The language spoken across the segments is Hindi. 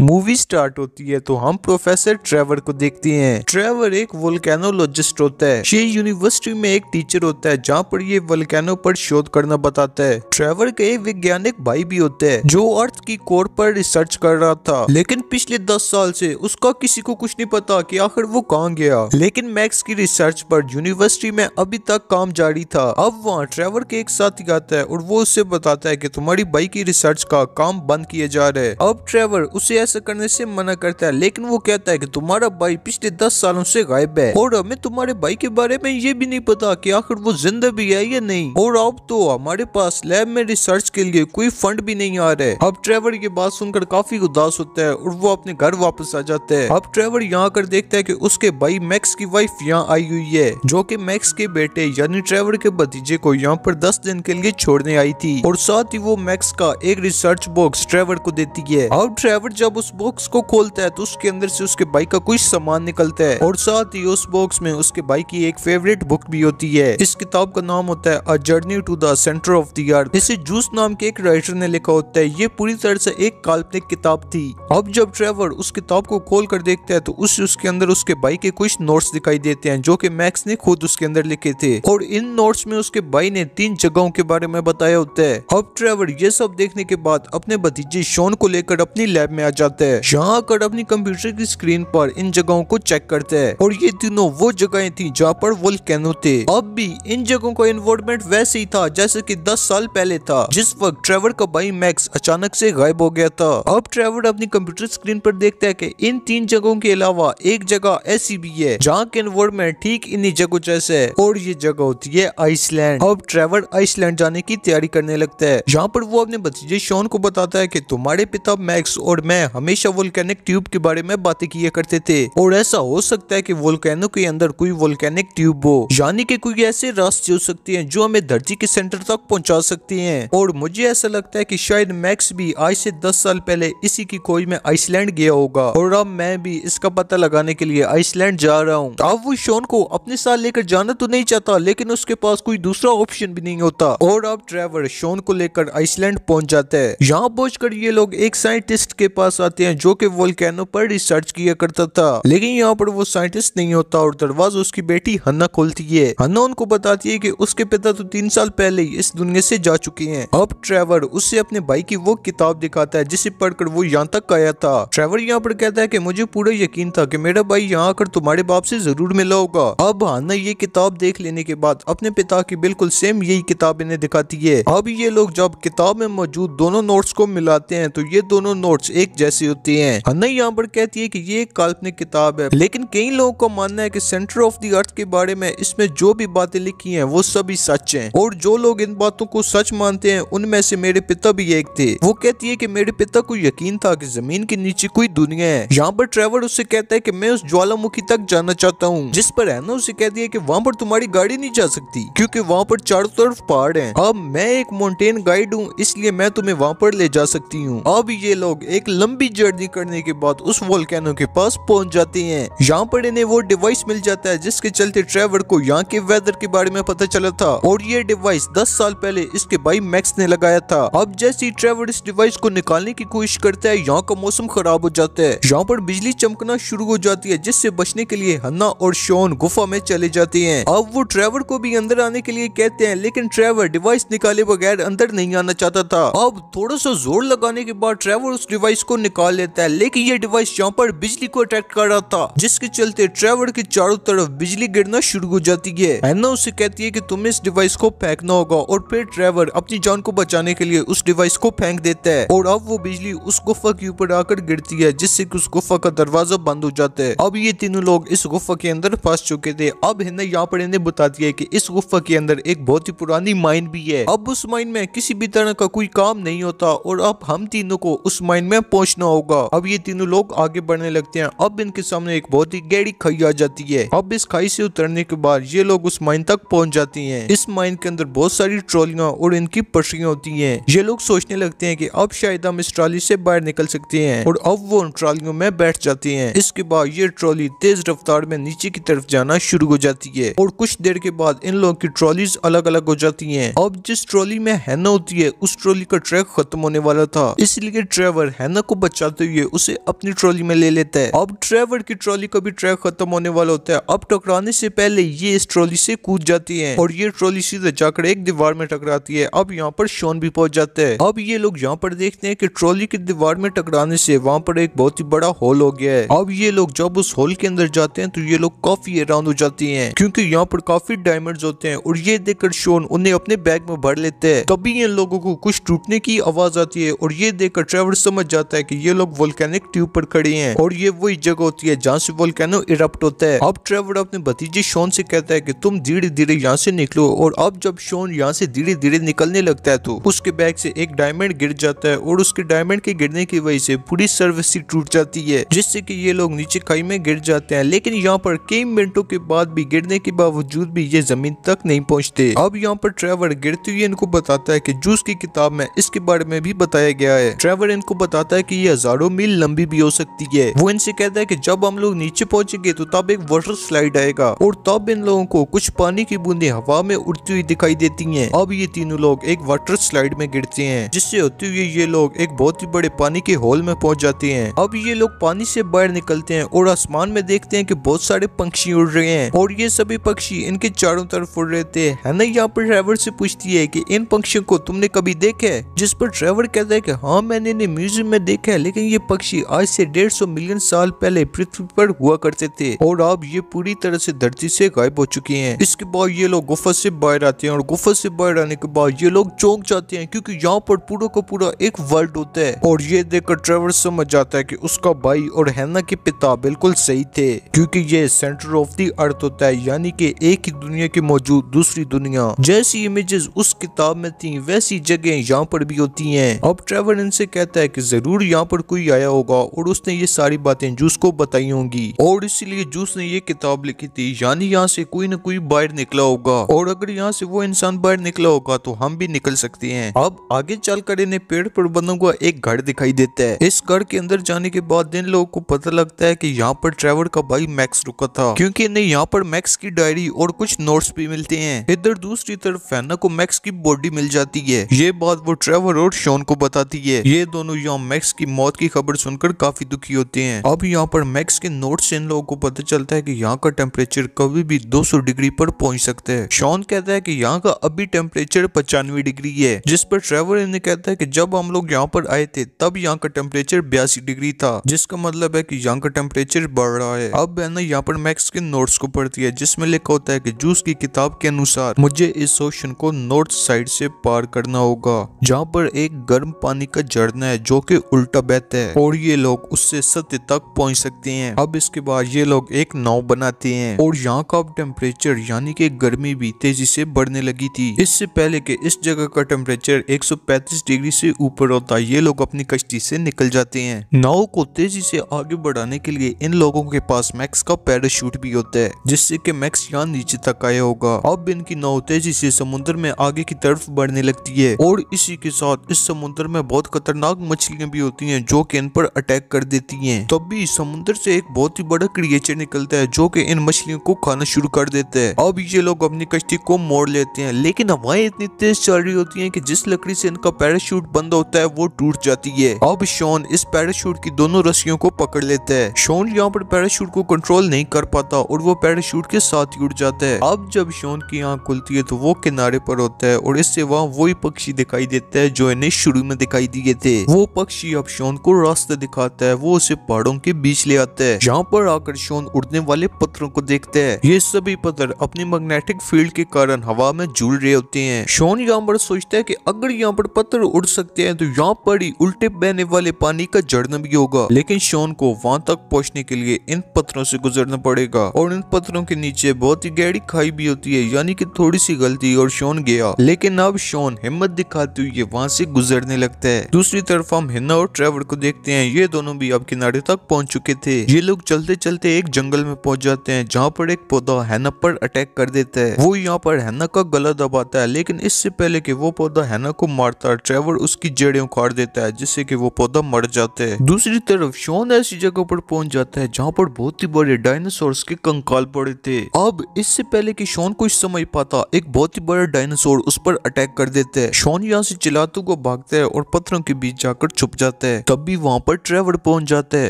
मूवी स्टार्ट होती है तो हम प्रोफेसर ट्रेवर को देखते हैं। ट्रेवर एक वोल्केनोलॉजिस्ट होता है। ये यूनिवर्सिटी में एक टीचर होता है जहाँ पर ये वोल्केनो पर शोध करना बताता है। ट्रेवर का एक वैज्ञानिक भाई भी होता है जो अर्थ की कोर पर रिसर्च कर रहा था, लेकिन पिछले 10 साल से उसका किसी को कुछ नहीं पता कि आखिर वो कहाँ गया। लेकिन मैक्स की रिसर्च पर यूनिवर्सिटी में अभी तक काम जारी था। अब वहाँ ट्रेवर के एक साथी आता है और वो उससे बताता है कि तुम्हारी भाई की रिसर्च का काम बंद किया जा रहा है। अब ट्रेवर उसे ऐसा करने से मना करता है, लेकिन वो कहता है कि तुम्हारा भाई पिछले 10 सालों से गायब है और हमें तुम्हारे भाई के बारे में ये भी नहीं पता कि आखिर वो जिंदा भी है या नहीं, और अब तो हमारे पास लैब में रिसर्च के लिए कोई फंड भी नहीं आ रहा है। अब ट्रेवर ये बात सुनकर काफी उदास होता है और वो अपने घर वापस आ जाता है। अब ट्रेवर यहाँ आकर देखता है कि उसके भाई मैक्स की वाइफ यहाँ आई हुई है, जो कि मैक्स के बेटे यानी ट्रेवर के भतीजे को यहाँ पर 10 दिन के लिए छोड़ने आई थी, और साथ ही वो मैक्स का एक रिसर्च बॉक्स ट्रेवर को देती है। अब ट्रेवर जब उस बॉक्स को खोलता है तो उसके अंदर से उसके भाई का कुछ सामान निकलता है, और साथ ही उस बॉक्स में उसके भाई की एक फेवरेट बुक भी होती है। इस किताब का नाम होता है a journey to the centre of the earth. इसे जूस नाम के एक राइटर ने लिखा होता है। ये पूरी तरह से एक काल्पनिक किताब थी। अब जब ट्रेवर उस किताब को खोल कर देखता है तो उसके अंदर उसके भाई के कुछ नोट्स दिखाई देते हैं जो कि मैक्स ने खुद उसके अंदर लिखे थे, और इन नोट्स में उसके भाई ने 3 जगहों के बारे में बताया होता है। अब ट्रेवर ये सब देखने के बाद अपने भतीजे शॉन को लेकर अपनी लैब में आ जाता है। यहाँ आकर अपनी कंप्यूटर की स्क्रीन पर इन जगहों को चेक करता है, और ये तीनों वो जगहें थी जहाँ पर वोल्केनो थे। अब भी इन जगहों का एनवायरनमेंट वैसे ही था जैसे कि 10 साल पहले था, जिस वक्त ट्रेवर का भाई मैक्स अचानक से गायब हो गया था। अब ट्रेवर अपनी कंप्यूटर स्क्रीन पर देखता है कि इन 3 जगहों के अलावा एक जगह ऐसी भी है जहाँ के एनवायरनमेंट ठीक इन्हीं जगहों जैसे है, और ये जगह होती है आइसलैंड। अब ट्रेवर आइसलैंड जाने की तैयारी करने लगता है। यहाँ पर वो अपने भतीजे शॉन को बताता है कि तुम्हारे पिता मैक्स और मैं हमेशा वोल्केनिक ट्यूब के बारे में बातें किया करते थे, और ऐसा हो सकता है कि वोल्केनो के अंदर कोई वोल्केनिक ट्यूब हो, यानी कि कोई ऐसे रास्ते हो सकते हैं जो हमें धरती के सेंटर तक पहुंचा सकते हैं। और मुझे ऐसा लगता है कि शायद मैक्स भी आज से 10 साल पहले इसी की खोज में आइसलैंड गया होगा, और अब मैं भी इसका पता लगाने के लिए आइसलैंड जा रहा हूँ। अब वो शॉन को अपने साथ लेकर जाना तो नहीं चाहता, लेकिन उसके पास कोई दूसरा ऑप्शन भी नहीं होता, और अब ट्रेवर शॉन को लेकर आइसलैंड पहुंच जाता है। यहाँ पहुंचकर ये लोग एक साइंटिस्ट के पास आते हैं जो कि वोल्केनो पर रिसर्च किया करता था, लेकिन यहाँ पर वो साइंटिस्ट नहीं होता, और दरवाजा उसकी बेटी हन्ना खोलती है। हन्ना उनको बताती है कि उसके पिता तो 3 साल पहले ही इस दुनिया से जा चुके हैं। अब ट्रेवर उससे अपने भाई की वो किताब दिखाता है जिसे पढ़कर वो यहाँ तक आया था। ट्रेवर यहाँ पर कहता है कि मुझे पूरा यकीन था कि मेरा भाई यहाँ आकर तुम्हारे बाप से जरूर मिला होगा। अब हन्ना ये किताब देख लेने के बाद अपने पिता की बिल्कुल सेम यही किताब इन्हें दिखाती है। अब ये लोग जब किताब में मौजूद दोनों नोट्स को मिलाते हैं तो ये दोनों नोट्स एक जैसे होते हैं। हन्ना यहाँ पर कहती है कि ये एक काल्पनिक किताब है, लेकिन कई लोगों का मानना है कि सेंटर ऑफ द अर्थ के बारे में इसमें जो भी बातें लिखी हैं वो सभी सच हैं, और जो लोग इन बातों को सच मानते हैं उनमें से मेरे पिता भी एक थे। वो कहती है कि मेरे पिता को यकीन था कि जमीन के नीचे कोई दुनिया है। यहाँ पर ट्रेवर उससे कहता है कि मैं उस ज्वालामुखी तक जाना चाहता हूँ, जिस पर हन्ना उसे कहती है कि वहाँ पर तुम्हारी गाड़ी नहीं जा सकती क्योंकि वहाँ पर चारों तरफ पहाड़ हैं। अब मैं एक माउंटेन गाइड हूँ, इसलिए मैं तुम्हें वहाँ पर ले जा सकती हूँ। अब ये लोग एक लंबी जर्नी करने के बाद उस वोल्केनो के पास पहुंच जाते हैं। यहाँ पर इन्हें वो डिवाइस मिल जाता है जिसके चलते ट्रेवर को यहाँ के वेदर के बारे में पता चला था, और ये डिवाइस 10 साल पहले इसके भाई मैक्स ने लगाया था। अब जैसे ही ट्रेवर इस डिवाइस को निकालने की कोशिश करता है, यहाँ का मौसम खराब हो जाता है। यहाँ पर बिजली चमकना शुरू हो जाती है, जिससे बचने के लिए हन्ना और शॉन गुफा में चले जाते हैं। अब वो ट्रेवर को भी अंदर आने के लिए कहते हैं, लेकिन ट्रेवर डिवाइस निकाले बगैर अंदर नहीं आना चाहता था। अब थोड़ा सा जोर लगाने के बाद ट्रेवर उस डिवाइस को निकाल लेता है, लेकिन ये डिवाइस यहाँ पर बिजली को अट्रैक्ट कर रहा था, जिसके चलते ट्रेवर के चारों तरफ बिजली गिरना शुरू हो जाती है। हन्ना उससे कहती है कि तुम्हें इस डिवाइस को फेंकना होगा, और फिर ट्रेवर अपनी जान को बचाने के लिए उस डिवाइस को फेंक देता है, और अब वो बिजली उस गुफा के ऊपर आकर गिरती है, जिससे कि उस गुफा का दरवाजा बंद हो जाता है। अब ये तीनों लोग इस गुफा के अंदर फंस चुके थे। अब हन्ना यहाँ पर इन्हें बताती है कि इस गुफा के अंदर एक बहुत ही पुरानी माइन भी है। अब उस माइन में किसी भी तरह का कोई काम नहीं होता, और अब हम तीनों को उस माइन में पहुंचना होगा। अब ये तीनों लोग आगे बढ़ने लगते हैं। अब इनके सामने एक बहुत ही गहरी खाई आ जाती है। अब इस खाई से उतरने के बाद ये लोग उस माइन तक पहुंच जाती हैं। इस माइन के अंदर बहुत सारी ट्रॉलियां और इनकी पटरियां होती हैं। ये लोग सोचने लगते हैं कि अब शायद हम इस ट्रॉली से बाहर निकल सकते हैं, और अब वो उन ट्रॉलियों में बैठ जाते हैं। इसके बाद ये ट्रॉली तेज रफ्तार में नीचे की तरफ जाना शुरू हो जाती है, और कुछ देर के बाद इन लोगों की ट्रॉलीज अलग अलग हो जाती हैं। अब जिस ट्रॉली में हन्ना होती है उस ट्रॉली का ट्रैक खत्म होने वाला था, इसलिए ट्रेवर हन्ना को बचाते हुए उसे अपनी ट्रॉली में ले लेता है। अब ट्रेवर की ट्रॉली का भी ट्रैक खत्म होने वाला होता है। अब टकराने से पहले ये इस ट्रॉली से कूद जाती है और ये ट्रॉली सीधे जाकर एक दीवार में टकराती है। अब यहाँ पर शॉन भी पहुंच जाता है। अब ये लोग यहाँ पर देखते हैं कि ट्रॉली की दीवार में टकराने से वहाँ पर एक बहुत ही बड़ा होल हो गया है। अब ये लोग जब उस होल के अंदर जाते हैं तो ये लोग काफी हैरान हो जाती हैं क्योंकि यहाँ पर काफी डायमंड्स होते हैं और ये देखकर शॉन उन्हें अपने बैग में भर लेते हैं। तभी इन लोगों को कुछ टूटने की आवाज आती है और ये देखकर ट्रेवर समझ जाता है कि ये लोग वोल्केनिक ट्यूब पर खड़े हैं और ये वही जगह होती है जहाँ से वोल्केनो इरप्ट होता है। अब ट्रेवर अपने भतीजे शॉन से कहता है कि तुम धीरे धीरे यहाँ से निकलो और अब जब शॉन यहाँ से धीरे धीरे निकलने लगता है तो उसके बैग से एक डायमंड गिर जाता है और उसके डायमंड के गिरने की वजह से पूरी सर्विस टूट जाती है जिससे कि ये लोग नीचे खाई में गिर जाते हैं। लेकिन यहाँ पर कई मिनटों के बाद भी गिरने के बावजूद भी ये जमीन तक नहीं पहुँचते। अब यहाँ पर ट्रेवर गिरते हुए इनको बताता है कि जूस की किताब में इसके बारे में भी बताया गया है। ट्रेवर इनको बताता है कि ये हजारों मील लंबी भी हो सकती है। वो इनसे कहता है कि जब हम लोग नीचे पहुंचेंगे तो तब एक वाटर स्लाइड आएगा और तब इन लोगों को कुछ पानी की बूंदें हवा में उड़ती हुई दिखाई देती हैं। अब ये तीनों लोग एक वाटर स्लाइड में गिरते हैं जिससे होते हुए ये लोग एक बहुत ही बड़े पानी के होल में पहुंच जाते हैं। अब ये लोग पानी से बाहर निकलते हैं और आसमान में देखते हैं कि बहुत सारे पक्षी उड़ रहे हैं और ये सभी पक्षी इनके चारों तरफ उड़ रहे थे। है ना, यहाँ पर ट्रेवर से पूछती है कि इन पक्षियों को तुमने कभी देखा है? जिस पर ट्रेवर कहता है कि हाँ मैंने इन्हें म्यूजियम में देखा है, लेकिन ये पक्षी आज से 150 मिलियन साल पहले पृथ्वी पर हुआ करते थे और अब ये पूरी तरह से धरती से गायब हो चुके हैं। इसके बाद ये लोग गुफा से बाहर आते हैं और गुफा से बाहर आने के बाद ये लोग चौंक जाते हैं क्योंकि यहाँ पर पूरा का पूरा एक वर्ल्ड होता है और ये देखकर ट्रेवर समझ जाता है कि उसका भाई और हैना के पिता बिल्कुल सही थे क्योंकि ये सेंटर ऑफ द अर्थ होता है, यानी कि एक ही दुनिया की मौजूद दूसरी दुनिया। जैसी इमेजेस उस किताब में थी वैसी जगह यहाँ पर भी होती हैं। अब ट्रेवर इनसे कहता है कि जरूर यहाँ पर कोई आया होगा और उसने ये सारी बातें जूस को बताई होंगी और इसीलिए जूस ने ये किताब लिखी थी, यानी यहाँ से कोई न कोई बाहर निकला होगा और अगर यहाँ से वो इंसान बाहर निकला होगा तो हम भी निकल सकते हैं। अब आगे चलकर इन्हें पेड़ पर बना हुआ एक घर दिखाई देता है। इस घर के अंदर जाने के बाद इन लोगों को पता लगता है कि यहाँ पर ट्रेवर का भाई मैक्स रुका था क्योंकि इन्हें यहाँ पर मैक्स की डायरी और कुछ नोट्स भी मिलते हैं। इधर दूसरी तरफ हैना को मैक्स की बॉडी मिल जाती है। ये बात वो ट्रेवर और शॉन को बताती है। ये दोनों यहाँ मैक्स की मौत की खबर सुनकर काफी दुखी होते हैं। अब यहाँ पर मैक्स के नोट से इन लोगों को पता चलता है कि यहाँ का टेम्परेचर कभी भी 200 डिग्री पर पहुंच सकता है। शॉन कहता है कि यहाँ का अभी टेम्परेचर 95 डिग्री है, जिस पर ट्रेवर इन्हें कहता है कि जब हम लोग यहाँ पर आए थे तब यहाँ का टेम्परेचर 82 डिग्री था, जिसका मतलब है कि यहाँ का टेम्परेचर बढ़ रहा है। अब है ना यहाँ पर मैक्स के नोट्स को पढ़ती है जिसमें लिखा होता है कि जूस की किताब के अनुसार मुझे इस ओशन को नॉर्थ साइड से पार करना होगा जहाँ पर एक गर्म पानी का झरना है जो कि उल्टा बहता है और ये लोग उससे सत्य तक पहुँच सकते हैं। अब इसके बाद ये लोग एक नाव बनाते हैं और यहाँ का टेम्परेचर यानी कि गर्मी भी तेजी से बढ़ने लगी थी। इससे पहले कि इस जगह का टेम्परेचर 135 डिग्री से ऊपर होता, ये लोग अपनी कश्ती से निकल जाते हैं। नाव को तेजी से आगे बढ़ाने के लिए इन लोगों के पास मैक्स का पैराशूट भी होता है जिससे कि मैक्स यहाँ नीचे तक आया होगा। अब इनकी नाव तेजी से समुद्र में आगे की तरफ बढ़ने लगती है और इसी के साथ इस समुद्र में बहुत खतरनाक मछलियां भी होती हैं जो कि इन पर अटैक कर देती हैं। तब भी समुद्र से एक बहुत ही बड़ा क्रिएचर निकलता है जो कि इन मछलियों को खाना शुरू कर देता है। अब ये लोग अपनी कश्ती को मोड़ लेते हैं लेकिन हवाएं इतनी तेज चल रही होती हैं कि जिस लकड़ी से इनका पैराशूट बंद होता है वो टूट जाती है। अब शॉन इस पैराशूट की दोनों रस्सियों को पकड़ लेता है। शॉन यहाँ पर पैराशूट को कंट्रोल नहीं कर पाता और वो पैराशूट के साथ ही उड़ जाता है। अब जब शॉन की आंख खुलती है तो वो किनारे पर होता है और इससे वहाँ वही पक्षी दिखाई देता है जो इन्हें शुरू में दिखाई दिए थे। वो पक्षी अब शॉन को रास्ता दिखाता है, वो उसे पहाड़ों के बीच ले आता है जहाँ पर आकर शॉन उड़ने वाले पत्थरों को देखता है। ये सभी पत्थर अपनी मैग्नेटिक फील्ड के कारण हवा में झूल रहे होते हैं। शॉन यहाँ पर सोचता है कि अगर यहाँ पर पत्थर उड़ सकते हैं तो यहाँ पर ही उल्टे बहने वाले पानी का झरना भी होगा, लेकिन शॉन को वहां तक पहुंचने के लिए इन पत्थरों से गुजरना पड़ेगा और इन पत्थरों के नीचे बहुत ही गहरी खाई भी होती है, यानी कि थोड़ी सी गलती और शॉन गया। लेकिन अब शॉन हिम्मत दिखाते हुए वहां से गुजरने लगता है। दूसरी तरफ हम हैना और ट्रेवर को देखते हैं। ये दोनों भी अब किनारे तक पहुंच चुके थे। ये लोग चलते चलते एक जंगल में पहुंच जाते हैं जहाँ पर एक पौधा हैना पर अटैक कर देता है। वो यहाँ पर हैना का गला दबाता है, लेकिन इससे पहले कि वो पौधा हैना को मारता है ट्रेवर उसकी जड़ें उखाड़ देता है जिससे कि वो पौधा मर जाता है। दूसरी तरफ शॉन ऐसी जगह पर पहुंच जाता है जहाँ पर बहुत ही बड़े डायनासोर्स के कंकाल पड़े थे। अब इससे पहले कि शॉन कुछ समझ पाता एक बहुत ही बड़ा डायनासोर उस पर अटैक कर देता है। शॉन यहाँ से चिल्लाते हुए भागता है और पत्थरों के बीच जाकर छुप जाता है। है। तभी वहाँ पर ट्रेवर पहुंच जाता है।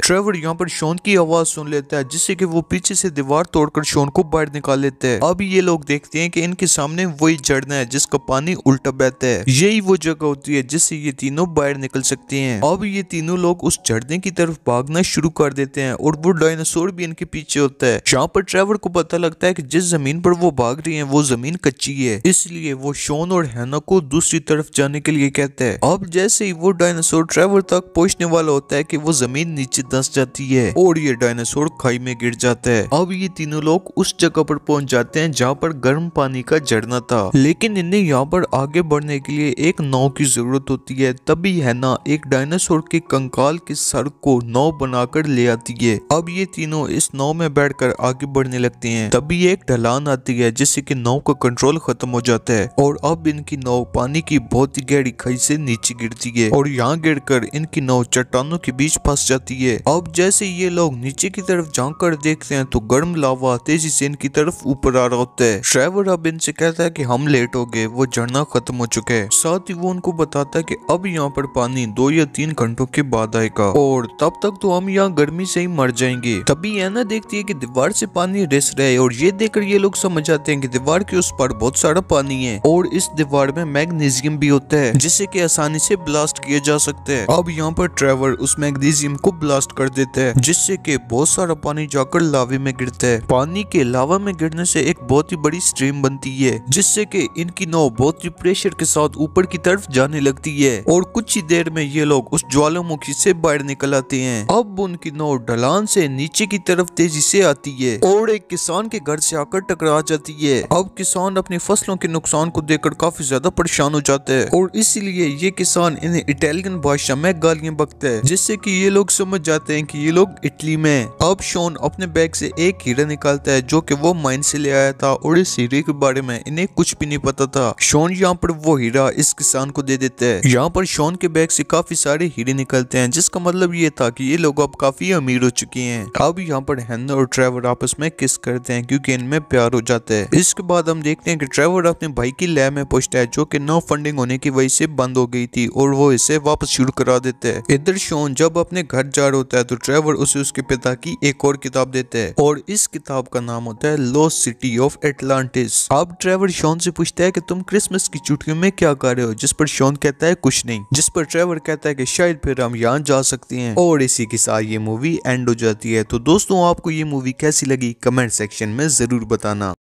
ट्रेवर यहाँ पर शॉन की आवाज सुन लेता है, जिससे कि वो पीछे से दीवार तोड़कर शॉन को बाहर निकाल लेता है। अब ये लोग देखते हैं कि इनके सामने वही झरना है जिसका पानी उल्टा बहता है। यही वो जगह होती है जिससे ये तीनों बाहर निकल सकते हैं। अब ये तीनों लोग उस झरने की तरफ भागना शुरू कर देते हैं और वो डायनासोर भी इनके पीछे होता है। यहाँ पर ट्रेवर को पता लगता है कि जिस जमीन पर वो भाग रही है वो जमीन कच्ची है, इसलिए वो शॉन और हैना को दूसरी तरफ जाने के लिए कहता है। अब जैसे ही वो डायनासोर ट्रेवर तक पहुंचने वाला होता है कि वो जमीन नीचे धंस जाती है और ये डायनासोर खाई में गिर जाता है। अब ये तीनों लोग उस जगह पर पहुंच जाते हैं जहाँ पर गर्म पानी का झरना था, लेकिन इन्हें यहाँ पर आगे बढ़ने के लिए एक नाव की जरूरत होती है। तभी हैना एक डायनासोर के कंकाल के सर को नाव बनाकर ले आती है। अब ये तीनों इस नाव में बैठकर आगे बढ़ने लगते हैं। तभी एक ढलान आती है जिससे कि नाव का कंट्रोल खत्म हो जाता है और अब इनकी नाव पानी की बहुत ही गहरी खाई से नीचे गिरती है और यहाँ गिरकर इनकी नाव चट्टानों के बीच फंस जाती है। अब जैसे ये लोग नीचे की तरफ झांक कर देखते हैं तो गर्म लावा तेजी से इनकी तरफ ऊपर आ रहा होता है। ट्रेवर अब इनसे कहता है कि हम लेट हो गए, वो झरना खत्म हो चुका है। साथ ही वो उनको बताता है कि अब यहाँ पर पानी 2 या 3 घंटों के बाद आएगा और तब तक तो हम यहाँ गर्मी से ही मर जाएंगे। तभी हैना देखती है कि दीवार से पानी रिस रहा है और ये देखकर ये लोग समझ जाते हैं कि दीवार के उस पर बहुत सारा पानी है और इस दीवार में मैग्नीशियम भी होता है जिससे कि आसानी से ब्लास्ट किया जा सकता है। अब यहाँ पर ट्रेवर उस मैग्नीशियम को ब्लास्ट कर देता है जिससे कि बहुत सारा पानी जाकर लावे में गिरता है। पानी के लावा में गिरने से एक बहुत ही बड़ी स्ट्रीम बनती है जिससे कि इनकी नाव बहुत ही प्रेशर के साथ ऊपर की तरफ जाने लगती है और कुछ ही देर में ये लोग उस ज्वालामुखी से बाहर निकल आते हैं। अब उनकी नाव ढलान से नीचे की तरफ तेजी से आती है और एक किसान के घर से आकर टकरा जाती है। अब किसान अपनी फसलों के नुकसान को देखकर काफी ज्यादा परेशान हो जाता है और इसीलिए ये किसान इन्हें इटालियन भाषा में गालियां बकता है जिससे कि ये लोग समझ जाते हैं कि ये लोग इटली में हैं। अब शॉन अपने बैग से एक हीरा निकालता है जो कि वो माइन से ले आया था और इस हीरे के बारे में इन्हें कुछ भी नहीं पता था। शॉन यहाँ पर वो हीरा इस किसान को दे देता है। यहाँ पर शॉन के बैग से काफी सारे हीरे निकलते हैं जिसका मतलब ये था कि ये लोग अब काफी अमीर हो चुके हैं। अब यहाँ पर हैना और ट्रेवर आपस में किस करते हैं क्योंकि इनमें प्यार हो जाता है। इसके बाद हम देखते हैं कि ट्रेवर अपने भाई की लैब में पहुंचता है जो कि नो फंडिंग होने की वजह से बंद हो गई थी और वो इसे वापस शुरू करा देता है। इधर शॉन जब अपने घर जा रहा होता है तो ट्रेवर उसे उसके पिता की एक और किताब देता है और इस किताब का नाम होता है लॉस्ट सिटी ऑफ एटलांटिस। अब ट्रेवर शॉन से पूछता है कि तुम क्रिसमस की छुट्टियों में क्या कर रहे हो, जिस पर शॉन कहता है कुछ नहीं, जिस पर ट्रेवर कहता है कि शायद फिर हम यहाँ जा सकते हैं और इसी के साथ ये मूवी एंड हो जाती है। तो दोस्तों आपको ये मूवी कैसी लगी कमेंट सेक्शन में जरूर बताना।